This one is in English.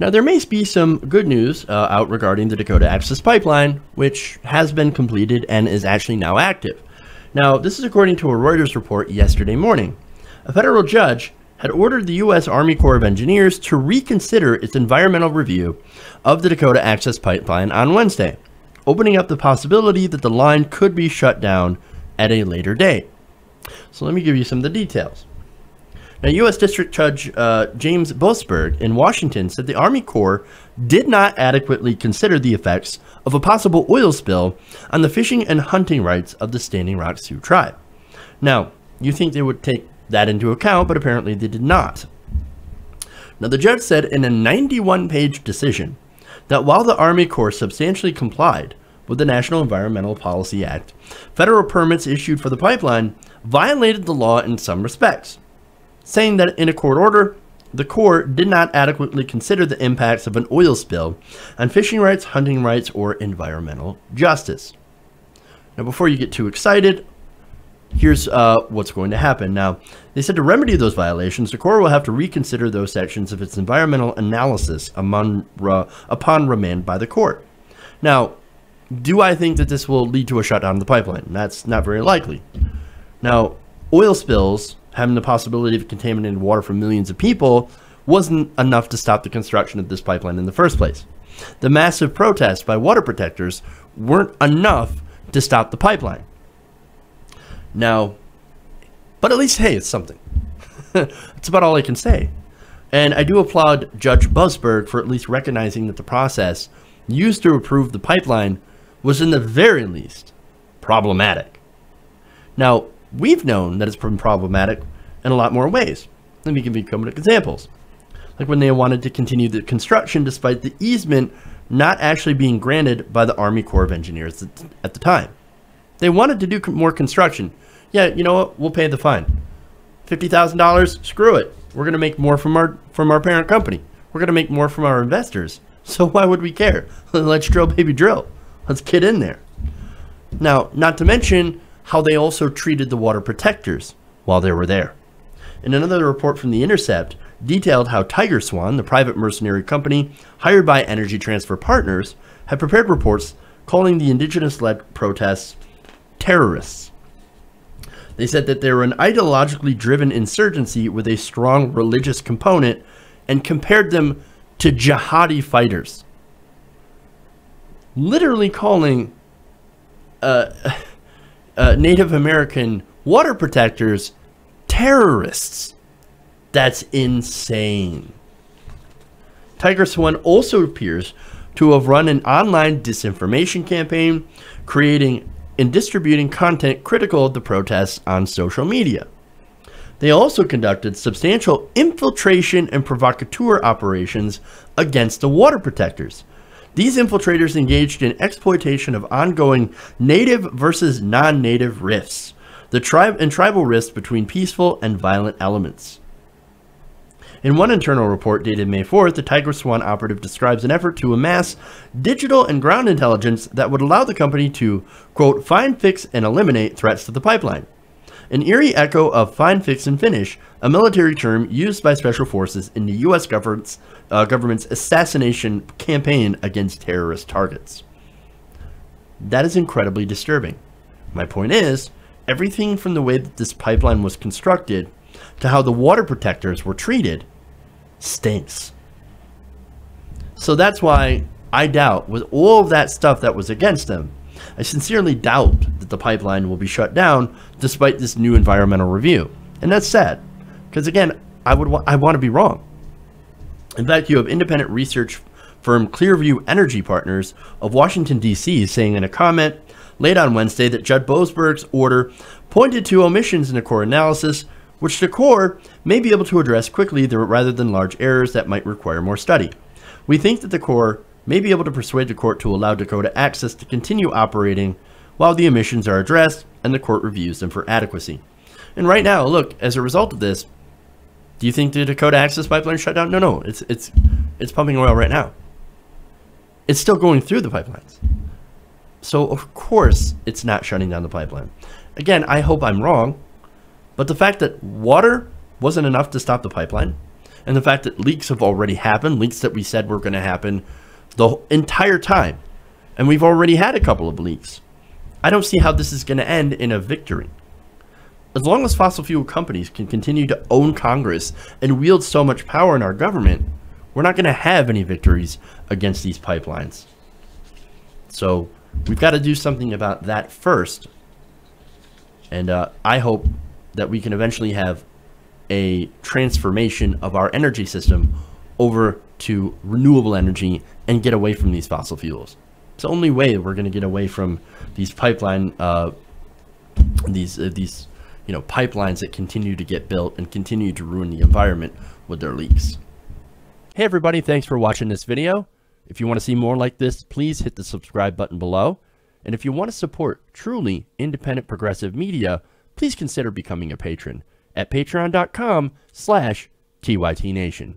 Now, there may be some good news out regarding the Dakota Access Pipeline, which has been completed and is actually now active. Now, this is according to a Reuters report yesterday morning. A federal judge had ordered the U.S. Army Corps of Engineers to reconsider its environmental review of the Dakota Access Pipeline on Wednesday, opening up the possibility that the line could be shut down at a later date. So let me give you some of the details. Now, U.S. District Judge James Boasberg in Washington said the Army Corps did not adequately consider the effects of a possible oil spill on the fishing and hunting rights of the Standing Rock Sioux tribe. Now, you think they would take that into account, but apparently they did not. Now, the judge said in a 91-page decision that while the Army Corps substantially complied with the National Environmental Policy Act, federal permits issued for the pipeline violated the law in some respects, saying that in a court order, the Corps did not adequately consider the impacts of an oil spill on fishing rights, hunting rights, or environmental justice. Now, before you get too excited, here's what's going to happen. Now, they said to remedy those violations, the Corps will have to reconsider those sections of its environmental analysis upon remand by the court. Now, do I think that this will lead to a shutdown of the pipeline? That's not very likely. Now, oil spills having the possibility of contaminated water for millions of people wasn't enough to stop the construction of this pipeline in the first place. The massive protests by water protectors weren't enough to stop the pipeline. Now, but at least, hey, it's something. That's about all I can say. And I do applaud Judge Boasberg for at least recognizing that the process used to approve the pipeline was in the very least problematic. Now, we've known that it's been problematic in a lot more ways. Let me give you a couple of examples. Like when they wanted to continue the construction despite the easement not actually being granted by the Army Corps of Engineers at the time. They wanted to do more construction. Yeah, you know what? We'll pay the fine. $50,000, screw it. We're going to make more from our parent company. We're going to make more from our investors. So why would we care? Let's drill, baby, drill. Let's get in there. Now, not to mention how they also treated the water protectors while they were there. And another report from The Intercept detailed how Tiger Swan, the private mercenary company hired by Energy Transfer Partners, had prepared reports calling the indigenous-led protests terrorists. They said that they were an ideologically driven insurgency with a strong religious component and compared them to jihadi fighters. Literally calling Native American water protectors terrorists. That's insane. Tiger Swan also appears to have run an online disinformation campaign, creating and distributing content critical of the protests on social media. They also conducted substantial infiltration and provocateur operations against the water protectors. These infiltrators engaged in exploitation of ongoing native versus non-native rifts, the tribal rifts between peaceful and violent elements. In one internal report dated May 4th, the Tiger Swan operative describes an effort to amass digital and ground intelligence that would allow the company to, quote, find, fix, and eliminate threats to the pipeline. An eerie echo of find, fix, and finish, a military term used by special forces in the U.S. government's assassination campaign against terrorist targets. That is incredibly disturbing. My point is, everything from the way that this pipeline was constructed to how the water protectors were treated stinks. So that's why I doubt, with all of that stuff that was against them, I sincerely doubt that the pipeline will be shut down despite this new environmental review. And that's sad, because again, I want to be wrong. In fact, you have independent research firm Clearview Energy Partners of Washington, D.C. saying in a comment late on Wednesday that Judge Boasberg's order pointed to omissions in the Corps analysis, which the Corps may be able to address quickly rather than large errors that might require more study. We think that the Corps may be able to persuade the court to allow Dakota Access to continue operating while the omissions are addressed and the court reviews them for adequacy. And right now, look, as a result of this, do you think the Dakota Access Pipeline shut down? No, it's pumping oil right now. It's still going through the pipelines. So of course it's not shutting down the pipeline. Again, I hope I'm wrong, but the fact that water wasn't enough to stop the pipeline, And the fact that leaks have already happened, leaks that we said were going to happen the entire time. And we've already had a couple of leaks. I don't see how this is going to end in a victory. As long as fossil fuel companies can continue to own Congress and wield so much power in our government, we're not going to have any victories against these pipelines. So we've got to do something about that first. And I hope that we can eventually have a transformation of our energy system over to renewable energy and get away from these fossil fuels. It's the only way we're going to get away from these pipeline, pipelines that continue to get built and continue to ruin the environment with their leaks. Hey everybody, thanks for watching this video. If you want to see more like this, please hit the subscribe button below. And if you want to support truly independent progressive media, please consider becoming a patron at patreon.com/TYTNation.